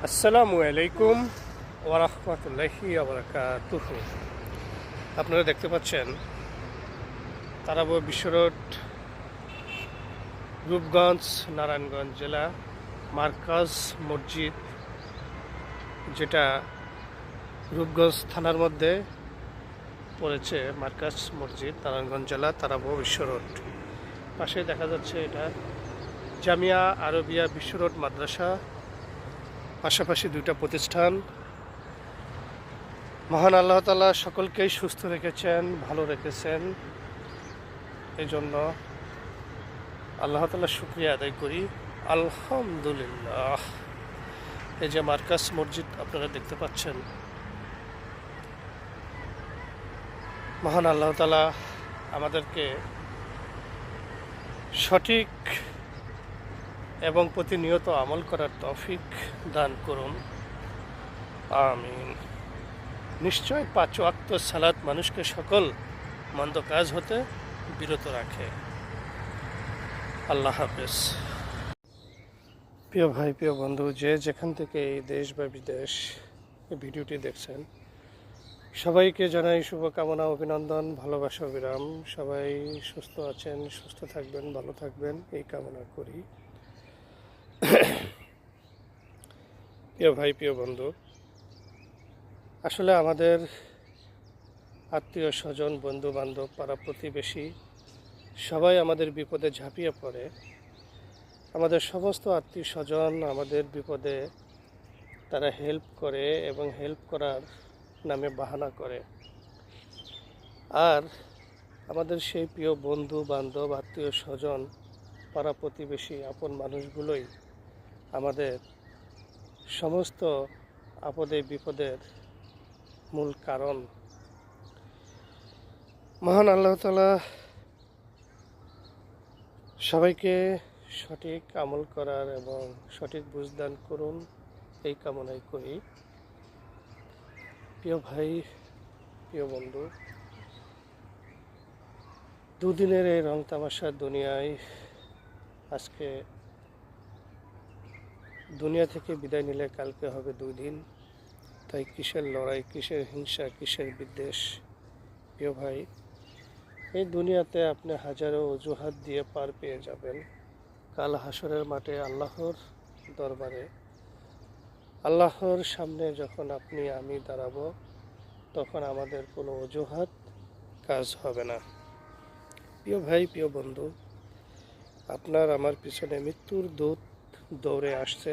আসসালামু আলাইকুম ওয়া রাহমাতুল্লাহি ওয়া বারাকাতুহু। আপনারা দেখতে পাচ্ছেন তারাব বিশ্ব রোড, রূপগঞ্জ, নারায়ণগঞ্জ জেলা, মার্কাজ মসজিদ, যেটা রূপগঞ্জ থানার মধ্যে পড়েছে। মার্কাজ মসজিদ, নারায়ণগঞ্জ জেলা, তারাব বিশ্ব রোড। পাশে দেখা যাচ্ছে এটা জামিয়া আরবিয়া বিশ্ব রোড মাদ্রাসা, পাশাপাশি দুইটা প্রতিষ্ঠান। মহান আল্লাহ তাআলা সকলকেই সুস্থ রেখেছেন, ভালো রেখেছেন, এই জন্য আল্লাহ তাআলার শুকরিয়া আদায় করি, আলহামদুলিল্লাহ। এই যে মার্কাজ মসজিদ আপনারা দেখতে পাচ্ছেন, মহান আল্লাহ তাআলা আমাদেরকে সঠিক এবং প্রতিনিয়ত আমল করার তৌফিক দান করুন, আমিন। নিশ্চয় ৫ ওয়াক্ত সালাত মানুষকে সকল মন্দ কাজ হতে বিরত রাখে। আল্লাহ হাফেজ। প্রিয় ভাই, প্রিয় বন্ধু, যে যেখান থেকে এই দেশ বা বিদেশ এই ভিডিওটি দেখছেন, সবাইকে জানাই শুভকামনা, অভিনন্দন, ভালোবাসা, বিরাম। সবাই সুস্থ আছেন, সুস্থ থাকবেন, ভালো থাকবেন, এই কামনা করি। প্রিয় ভাই, প্রিয় বন্ধু, আসলে আমাদের আত্মীয় স্বজন, বন্ধু বান্ধব, পাড়া প্রতিবেশী সবাই আমাদের বিপদে ঝাঁপিয়ে পড়ে। আমাদের সমস্ত আত্মীয় স্বজন আমাদের বিপদে তারা হেল্প করে এবং হেল্প করার নামে বাহানা করে। আর আমাদের সেই প্রিয় বন্ধু বান্ধব, আত্মীয় স্বজন, পাড়া প্রতিবেশী, আপন মানুষগুলোই আমাদের সমস্ত আপদে বিপদের মূল কারণ। মহান আল্লাহ তাআলা সবাইকে সঠিক আমল করার এবং সঠিক বুঝদান করুন, এই কামনাই করি। প্রিয় ভাই, প্রিয় বন্ধু, দুদিনের এই রং তামাশার দুনিয়ায় আজকে দুনিয়া থেকে বিদায় নিলে কালকে হবে 2 দিন। তাই কিসের লড়াই, কিসের হিংসা, কিসের বিদ্বেষ? প্রিয় ভাই, এই দুনিয়াতে আপনি হাজারো অজুহাত দিয়ে পার পেয়ে যাবেন। কাল হাসরের মাঠে আল্লাহর দরবারে, আল্লাহর সামনে যখন আপনি আমি দাঁড়াবো, তখন আমাদের কোনো অজুহাত কাজ হবে না। প্রিয় ভাই, প্রিয় বন্ধু, আপনার আমার পিছনে মৃত্যুর দূত দৌড়ে আসছে।